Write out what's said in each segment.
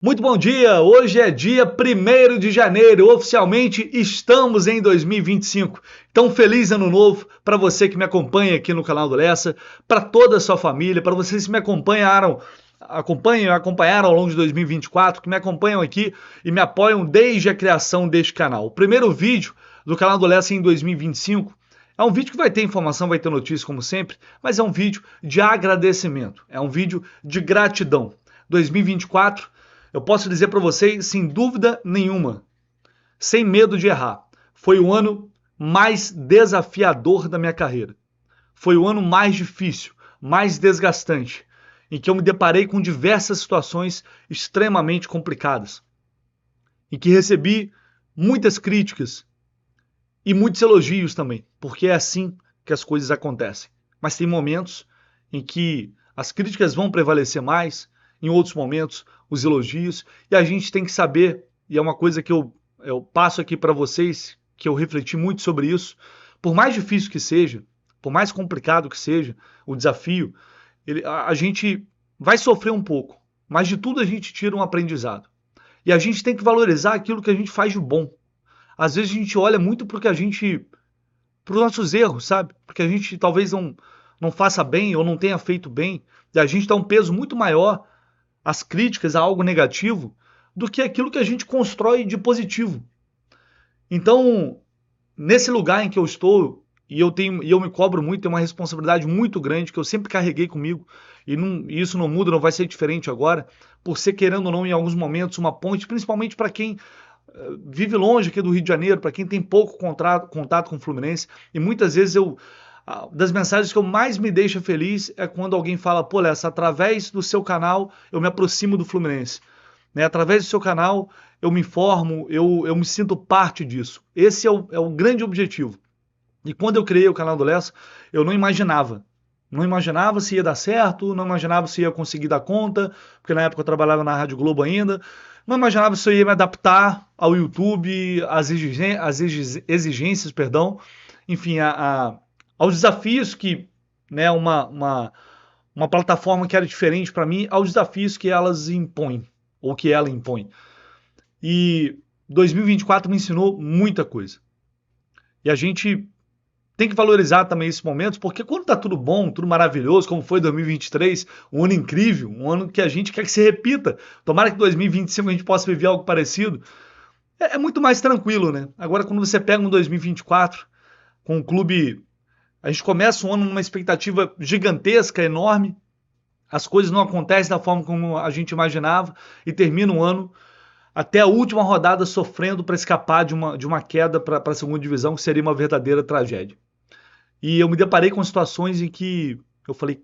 Muito bom dia! Hoje é dia 1º de janeiro, oficialmente estamos em 2025. Então, feliz ano novo para você que me acompanha aqui no canal do Lessa, para toda a sua família, para vocês que me acompanharam ao longo de 2024, que me acompanham aqui e me apoiam desde a criação deste canal. O primeiro vídeo do canal do Lessa em 2025 é um vídeo que vai ter informação, vai ter notícia como sempre, mas é um vídeo de agradecimento, é um vídeo de gratidão. 2024, eu posso dizer para vocês, sem dúvida nenhuma, sem medo de errar, foi o ano mais desafiador da minha carreira. Foi o ano mais difícil, mais desgastante, em que eu me deparei com diversas situações extremamente complicadas, em que recebi muitas críticas e muitos elogios também, porque é assim que as coisas acontecem. Mas tem momentos em que as críticas vão prevalecer mais, em outros momentos os elogios, e a gente tem que saber, e é uma coisa que eu passo aqui para vocês, que eu refleti muito sobre isso, por mais difícil que seja, por mais complicado que seja o desafio, a gente vai sofrer um pouco, mas de tudo a gente tira um aprendizado. E a gente tem que valorizar aquilo que a gente faz de bom. Às vezes a gente olha muito para os nossos erros, sabe? Porque a gente talvez não faça bem ou não tenha feito bem, e a gente dá um peso muito maior às críticas, a algo negativo, do que aquilo que a gente constrói de positivo. Então, nesse lugar em que eu estou, e eu me cobro muito, tem uma responsabilidade muito grande que eu sempre carreguei comigo, e isso não muda, não vai ser diferente agora, por ser, querendo ou não, em alguns momentos, uma ponte, principalmente para quem vive longe aqui do Rio de Janeiro, para quem tem pouco contato com o Fluminense, e muitas vezes das mensagens que eu mais me deixa feliz é quando alguém fala, pô, Lessa, através do seu canal eu me aproximo do Fluminense. Né? Através do seu canal eu me informo, eu me sinto parte disso. Esse é o grande objetivo. E quando eu criei o canal do Lessa, eu não imaginava. Não imaginava se ia dar certo, não imaginava se ia conseguir dar conta, porque na época eu trabalhava na Rádio Globo ainda. Não imaginava se eu ia me adaptar ao YouTube, às exigências, perdão, enfim, aos desafios que, né, uma plataforma que era diferente para mim, aos desafios que elas impõem, ou que ela impõe. E 2024 me ensinou muita coisa. E a gente tem que valorizar também esses momentos, porque quando tá tudo bom, tudo maravilhoso, como foi 2023, um ano incrível, um ano que a gente quer que se repita. Tomara que 2025 a gente possa viver algo parecido. É muito mais tranquilo, né? Agora, quando você pega um 2024 com um clube, a gente começa um ano numa expectativa gigantesca, enorme, as coisas não acontecem da forma como a gente imaginava e termina um ano até a última rodada sofrendo para escapar de uma queda para a segunda divisão, que seria uma verdadeira tragédia. E eu me deparei com situações em que eu falei,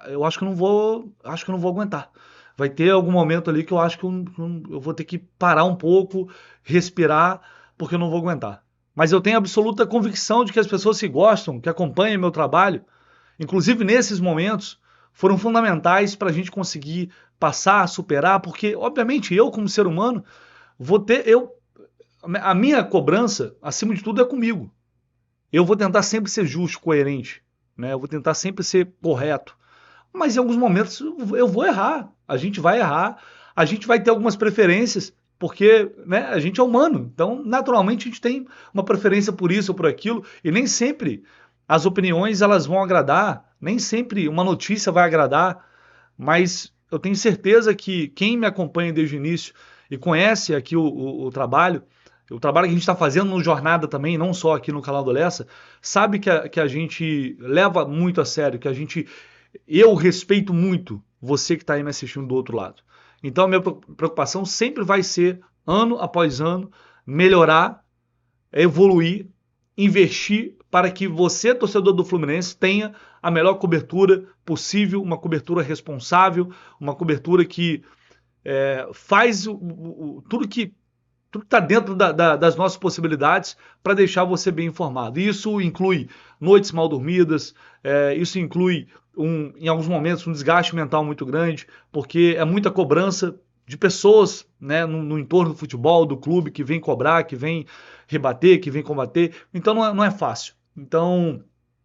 eu acho que eu não vou aguentar. Vai ter algum momento ali que eu acho que eu vou ter que parar um pouco, respirar, porque eu não vou aguentar. Mas eu tenho absoluta convicção de que as pessoas que gostam, que acompanham meu trabalho, inclusive nesses momentos, foram fundamentais para a gente conseguir passar, superar, porque, obviamente, eu, como ser humano, a minha cobrança, acima de tudo, é comigo. Eu vou tentar sempre ser justo, coerente, né? Eu vou tentar sempre ser correto. Mas em alguns momentos eu vou errar, a gente vai errar, a gente vai ter algumas preferências, porque, né, a gente é humano, então naturalmente a gente tem uma preferência por isso ou por aquilo, e nem sempre as opiniões elas vão agradar, nem sempre uma notícia vai agradar, mas eu tenho certeza que quem me acompanha desde o início e conhece aqui o trabalho que a gente está fazendo no Jornada também, não só aqui no canal do Lessa, sabe que a gente leva muito a sério, eu respeito muito você que está aí me assistindo do outro lado. Então a minha preocupação sempre vai ser, ano após ano, melhorar, evoluir, investir para que você, torcedor do Fluminense, tenha a melhor cobertura possível, uma cobertura responsável, uma cobertura que faz tudo que está dentro das nossas possibilidades para deixar você bem informado. Isso inclui noites mal dormidas, isso inclui, em alguns momentos, um desgaste mental muito grande, porque é muita cobrança de pessoas, né, no entorno do futebol, do clube, que vem cobrar, que vem rebater, que vem combater. Então não é fácil. Então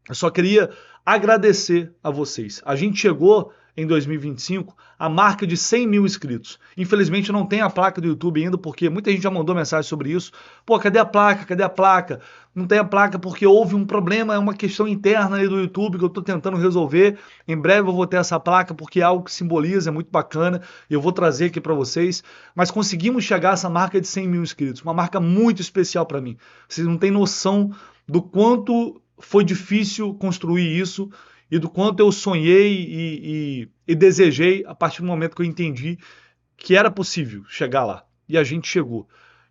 eu só queria agradecer a vocês. A gente chegou em 2025 a marca de 100 mil inscritos. Infelizmente não tem a placa do YouTube ainda, porque muita gente já mandou mensagem sobre isso. Pô, cadê a placa? Cadê a placa? Não tem a placa porque houve um problema, é uma questão interna aí do YouTube que eu estou tentando resolver. Em breve eu vou ter essa placa porque é algo que simboliza, é muito bacana, e eu vou trazer aqui para vocês. Mas conseguimos chegar a essa marca de 100 mil inscritos, uma marca muito especial para mim. Vocês não têm noção do quanto foi difícil construir isso e do quanto eu sonhei e desejei a partir do momento que eu entendi que era possível chegar lá. E a gente chegou.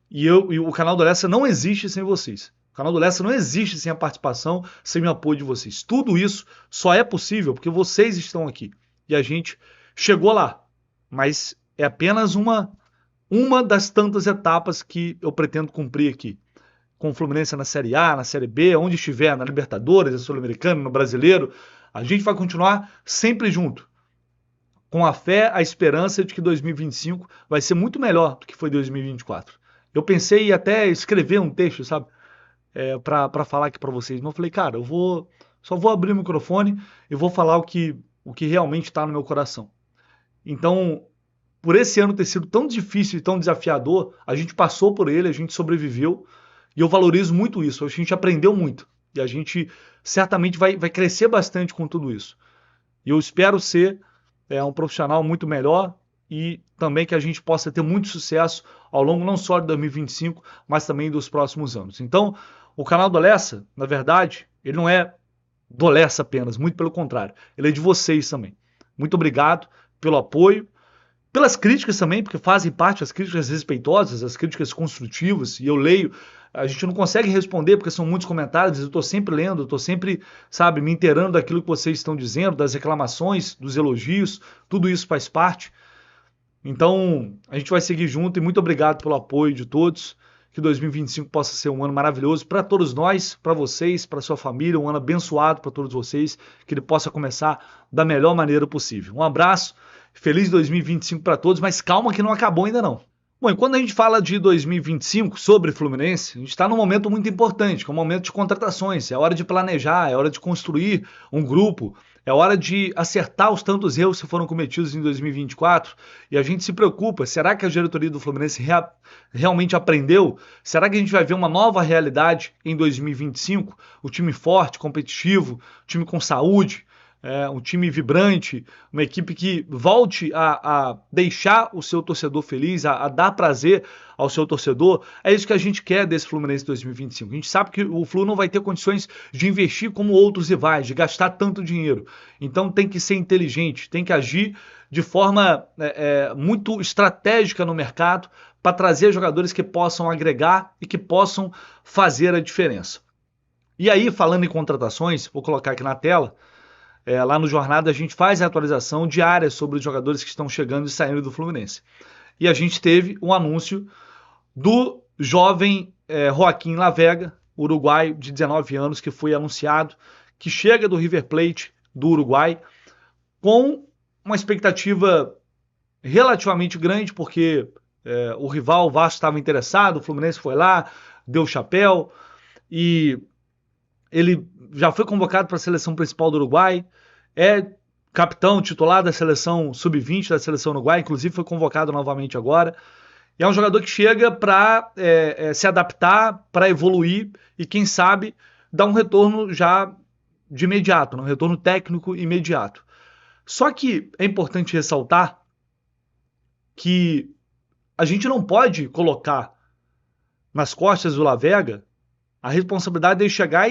E o canal do Lessa não existe sem vocês. O canal do Lessa não existe sem a participação, sem o apoio de vocês. Tudo isso só é possível porque vocês estão aqui. E a gente chegou lá. Mas é apenas uma das tantas etapas que eu pretendo cumprir aqui. Com o Fluminense na Série A, na Série B, onde estiver, na Libertadores, na Sul-Americana, no Brasileiro, a gente vai continuar sempre junto. Com a fé, a esperança de que 2025 vai ser muito melhor do que foi 2024. Eu pensei em até escrever um texto, sabe? Para falar aqui para vocês. Mas eu falei, cara, só vou abrir o microfone e vou falar o que realmente está no meu coração. Então, por esse ano ter sido tão difícil e tão desafiador, a gente passou por ele, a gente sobreviveu, e eu valorizo muito isso. A gente aprendeu muito, e a gente certamente vai crescer bastante com tudo isso. E eu espero ser um profissional muito melhor e também que a gente possa ter muito sucesso ao longo não só de 2025, mas também dos próximos anos. Então, o canal do Lessa, na verdade, ele não é do Lessa apenas, muito pelo contrário, ele é de vocês também. Muito obrigado pelo apoio, pelas críticas também, porque fazem parte as críticas respeitosas, as críticas construtivas, e eu leio, a gente não consegue responder porque são muitos comentários, eu estou sempre lendo, eu estou sempre, sabe, me inteirando daquilo que vocês estão dizendo, das reclamações, dos elogios, tudo isso faz parte. Então, a gente vai seguir junto e muito obrigado pelo apoio de todos, que 2025 possa ser um ano maravilhoso para todos nós, para vocês, para sua família, um ano abençoado para todos vocês, que ele possa começar da melhor maneira possível. Um abraço, feliz 2025 para todos, mas calma que não acabou ainda não. Bom, e quando a gente fala de 2025 sobre Fluminense, a gente está num momento muito importante, que é um momento de contratações, é hora de planejar, é hora de construir um grupo, é hora de acertar os tantos erros que foram cometidos em 2024, e a gente se preocupa, será que a diretoria do Fluminense realmente aprendeu? Será que a gente vai ver uma nova realidade em 2025? O time forte, competitivo, time com saúde, um time vibrante, uma equipe que volte a deixar o seu torcedor feliz, a dar prazer ao seu torcedor. É isso que a gente quer desse Fluminense 2025. A gente sabe que o Flu não vai ter condições de investir como outros rivais, de gastar tanto dinheiro. Então tem que ser inteligente, tem que agir de forma muito estratégica no mercado para trazer jogadores que possam agregar e que possam fazer a diferença. E aí, falando em contratações, vou colocar aqui na tela, lá no Jornada a gente faz a atualização diária sobre os jogadores que estão chegando e saindo do Fluminense. E a gente teve um anúncio do jovem Joaquim Lavega, uruguaio de 19 anos, que foi anunciado, que chega do River Plate do Uruguai, com uma expectativa relativamente grande, porque o rival, o Vasco, estava interessado, o Fluminense foi lá, deu o chapéu, e ele já foi convocado para a seleção principal do Uruguai, é capitão titular da seleção sub-20 da seleção uruguaia, inclusive foi convocado novamente agora. E é um jogador que chega para se adaptar, para evoluir e, quem sabe, dar um retorno já de imediato, um retorno técnico imediato. Só que é importante ressaltar que a gente não pode colocar nas costas do Lavega a responsabilidade de chegar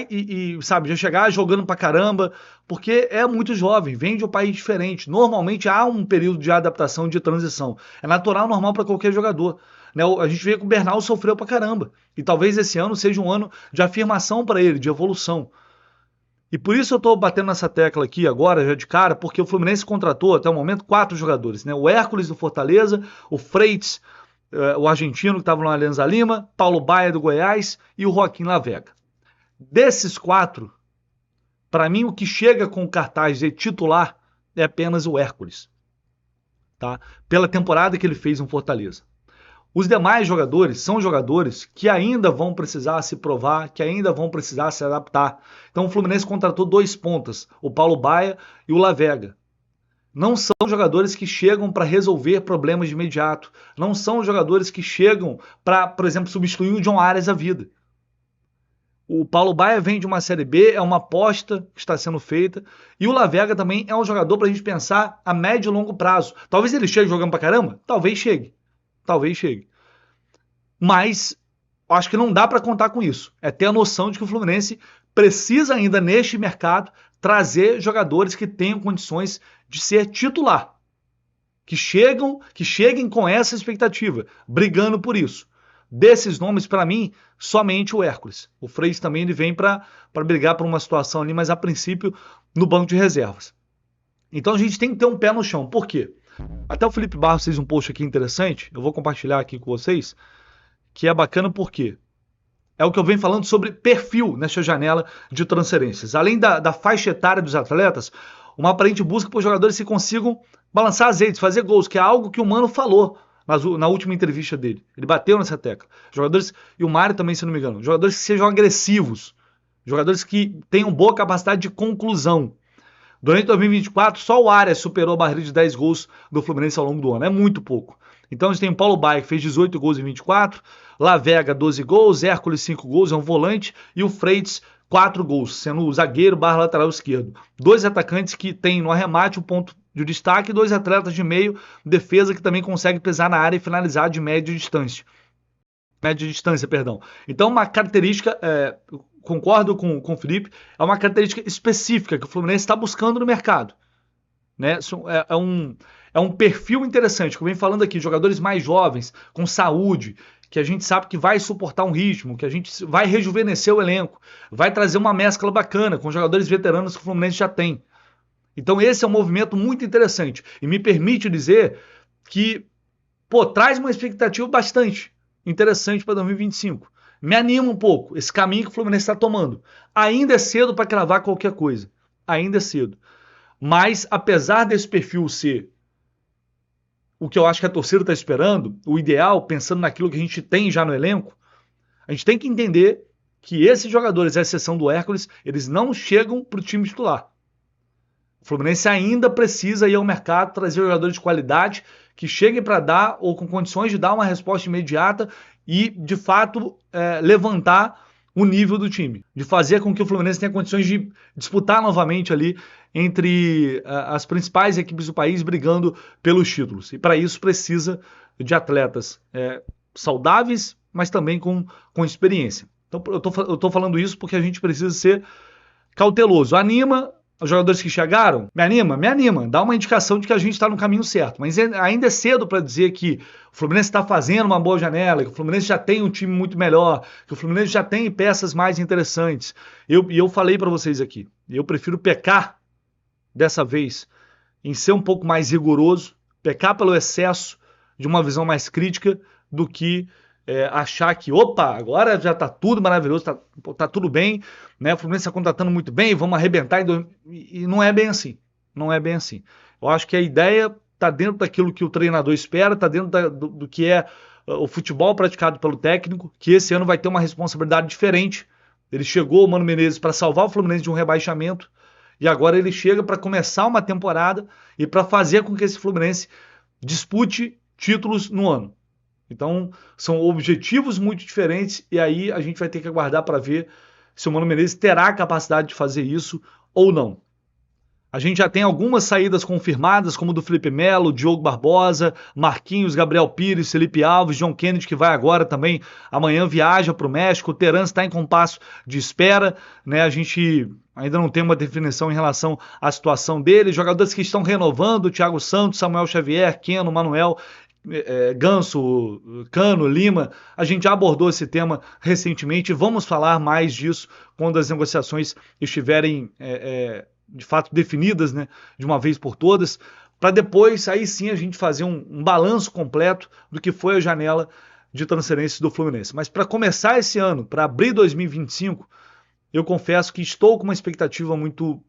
sabe, já chegar jogando pra caramba, porque é muito jovem, vem de um país diferente. Normalmente há um período de adaptação, de transição. É natural, normal para qualquer jogador. Né? A gente vê que o Bernal sofreu pra caramba. E talvez esse ano seja um ano de afirmação para ele, de evolução. E por isso eu estou batendo nessa tecla aqui agora, já de cara, porque o Fluminense contratou até o momento 4 jogadores. Né? O Hércules do Fortaleza, o Freitas, o argentino que estava no Alianza Lima, Paulo Baia do Goiás e o Joaquim Lavega. Desses 4, para mim o que chega com o cartaz de titular é apenas o Hércules, tá? Pela temporada que ele fez no Fortaleza. Os demais jogadores são jogadores que ainda vão precisar se provar, que ainda vão precisar se adaptar. Então o Fluminense contratou 2 pontas, o Paulo Baia e o Lavega. Não são jogadores que chegam para resolver problemas de imediato. Não são jogadores que chegam para, por exemplo, substituir o John Arias à vida. O Paulo Baier vem de uma Série B, é uma aposta que está sendo feita. E o Lavega também é um jogador para a gente pensar a médio e longo prazo. Talvez ele chegue jogando para caramba? Talvez chegue. Talvez chegue. Mas acho que não dá para contar com isso. É ter a noção de que o Fluminense precisa ainda neste mercado trazer jogadores que tenham condições de ser titular. Que cheguem com essa expectativa, brigando por isso. Desses nomes, para mim, somente o Hércules. O Freitas também ele vem para brigar por uma situação ali, mas a princípio no banco de reservas. Então a gente tem que ter um pé no chão. Por quê? Até o Felipe Barros fez um post aqui interessante, eu vou compartilhar aqui com vocês, que é bacana porque é o que eu venho falando sobre perfil nesta janela de transferências. Além da faixa etária dos atletas, uma aparente busca por jogadores que consigam balançar as redes, fazer gols, que é algo que o Mano falou na última entrevista dele. Ele bateu nessa tecla. Jogadores, e o Mário também, se não me engano, jogadores que sejam agressivos, jogadores que tenham boa capacidade de conclusão. Durante 2024, só o Arias superou a barreira de 10 gols do Fluminense ao longo do ano. É muito pouco. Então a gente tem o Paulo Baier, que fez 18 gols em 24, Lavega 12 gols, Hércules 5 gols, é um volante, e o Freitas 4 gols, sendo o zagueiro barra lateral esquerdo. Dois atacantes que têm no arremate um ponto de destaque, e dois atletas de meio, defesa que também consegue pesar na área e finalizar de média distância. Então uma característica, concordo com o Felipe, é uma característica específica que o Fluminense está buscando no mercado. Né? É um perfil interessante, que eu venho falando aqui, jogadores mais jovens, com saúde, que a gente sabe que vai suportar um ritmo, que a gente vai rejuvenescer o elenco, vai trazer uma mescla bacana com jogadores veteranos que o Fluminense já tem. Então esse é um movimento muito interessante e me permite dizer que, traz uma expectativa bastante interessante para 2025. Me anima um pouco esse caminho que o Fluminense está tomando. Ainda é cedo para cravar qualquer coisa. Ainda é cedo. Mas, apesar desse perfil ser o que eu acho que a torcida está esperando, o ideal, pensando naquilo que a gente tem já no elenco, a gente tem que entender que esses jogadores, à exceção do Hércules, eles não chegam para o time titular. O Fluminense ainda precisa ir ao mercado, trazer jogadores de qualidade que cheguem para dar, ou com condições de dar uma resposta imediata e, de fato, levantar o nível do time, de fazer com que o Fluminense tenha condições de disputar novamente ali entre as principais equipes do país brigando pelos títulos. E para isso precisa de atletas saudáveis, mas também com experiência. Então eu tô falando isso porque a gente precisa ser cauteloso. Anima os jogadores que chegaram? Me anima. Dá uma indicação de que a gente está no caminho certo. Mas ainda é cedo para dizer que o Fluminense está fazendo uma boa janela, que o Fluminense já tem um time muito melhor, que o Fluminense já tem peças mais interessantes. Eu falei para vocês aqui, eu prefiro pecar dessa vez em ser um pouco mais rigoroso, pecar pelo excesso de uma visão mais crítica do que achar que, agora já está tudo maravilhoso, tá tudo bem, né? O Fluminense está contratando muito bem, vamos arrebentar. E não é bem assim. Não é bem assim. Eu acho que a ideia está dentro daquilo que o treinador espera, está dentro do que é o futebol praticado pelo técnico, que esse ano vai ter uma responsabilidade diferente. Ele chegou, o Mano Menezes, para salvar o Fluminense de um rebaixamento, e agora ele chega para começar uma temporada e para fazer com que esse Fluminense dispute títulos no ano. Então, são objetivos muito diferentes e aí a gente vai ter que aguardar para ver se o Mano Menezes terá a capacidade de fazer isso ou não. A gente já tem algumas saídas confirmadas, como do Felipe Melo, Diogo Barbosa, Marquinhos, Gabriel Pires, Felipe Alves, John Kennedy, que vai agora também, amanhã viaja para o México, o Terence está em compasso de espera, né? A gente ainda não tem uma definição em relação à situação dele, jogadores que estão renovando, Thiago Santos, Samuel Xavier, Keno, Manuel, Ganso, Cano, Lima. A gente já abordou esse tema recentemente e vamos falar mais disso quando as negociações estiverem de fato definidas, né, de uma vez por todas, para depois aí sim a gente fazer um balanço completo do que foi a janela de transferências do Fluminense. Mas para começar esse ano, para abrir 2025, eu confesso que estou com uma expectativa muito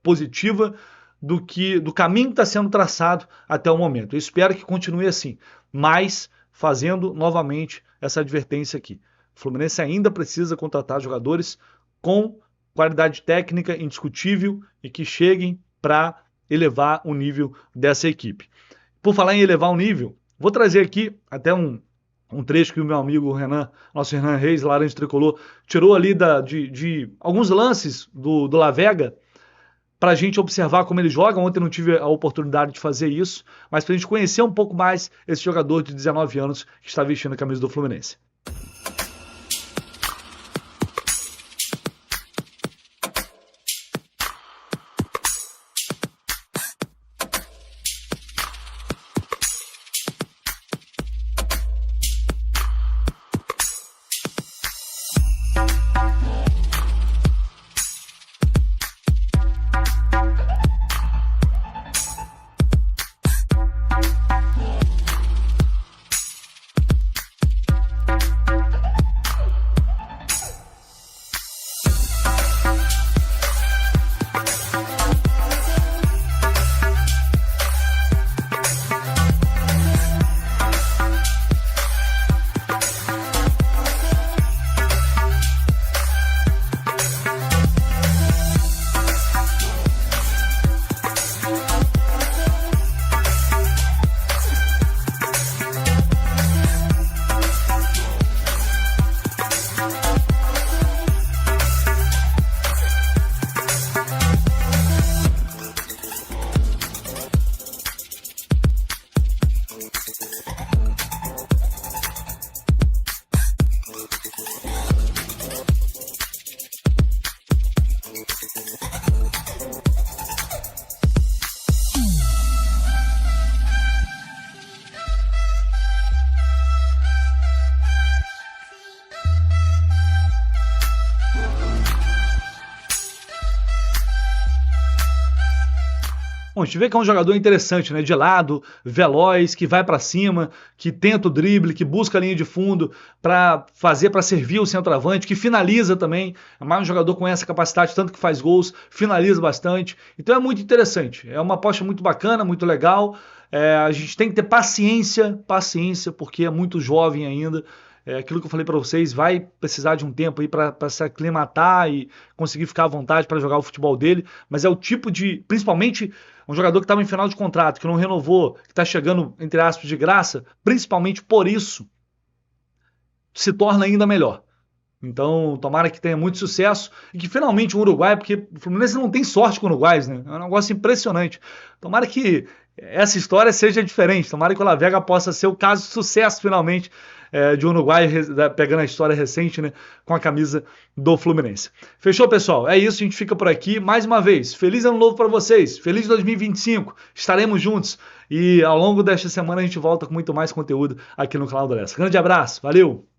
positiva do caminho que está sendo traçado até o momento. Eu espero que continue assim, mas fazendo novamente essa advertência aqui. O Fluminense ainda precisa contratar jogadores com qualidade técnica indiscutível e que cheguem para elevar o nível dessa equipe. Por falar em elevar o nível, vou trazer aqui até um trecho que o meu amigo Renan, nosso Renan Reis, Laranja Tricolor, tirou ali de alguns lances do La Vega, para a gente observar como ele joga. Ontem não tive a oportunidade de fazer isso, mas para a gente conhecer um pouco mais esse jogador de 19 anos que está vestindo a camisa do Fluminense. Bom, a gente vê que é um jogador interessante, né? De lado, veloz, que vai para cima, que tenta o drible, que busca a linha de fundo para servir o centroavante, que finaliza também. É mais um jogador com essa capacidade, tanto que faz gols, finaliza bastante. Então é muito interessante. É uma aposta muito bacana, muito legal. A gente tem que ter paciência, porque é muito jovem ainda. Aquilo que eu falei para vocês, vai precisar de um tempo aí para se aclimatar e conseguir ficar à vontade para jogar o futebol dele, mas é o tipo de, principalmente um jogador que estava em final de contrato, que não renovou, que está chegando, entre aspas, de graça, principalmente por isso, se torna ainda melhor. Então, tomara que tenha muito sucesso e que finalmente o Uruguai, porque o Fluminense não tem sorte com o Uruguai, né? É um negócio impressionante. Tomara que essa história seja diferente, tomara que o La Vega possa ser o caso de sucesso finalmente de um Uruguai, pegando a história recente, né, com a camisa do Fluminense. Fechou, pessoal? É isso, a gente fica por aqui. Mais uma vez, feliz ano novo para vocês, feliz 2025, estaremos juntos e ao longo desta semana a gente volta com muito mais conteúdo aqui no canal do Lessa. Grande abraço, valeu!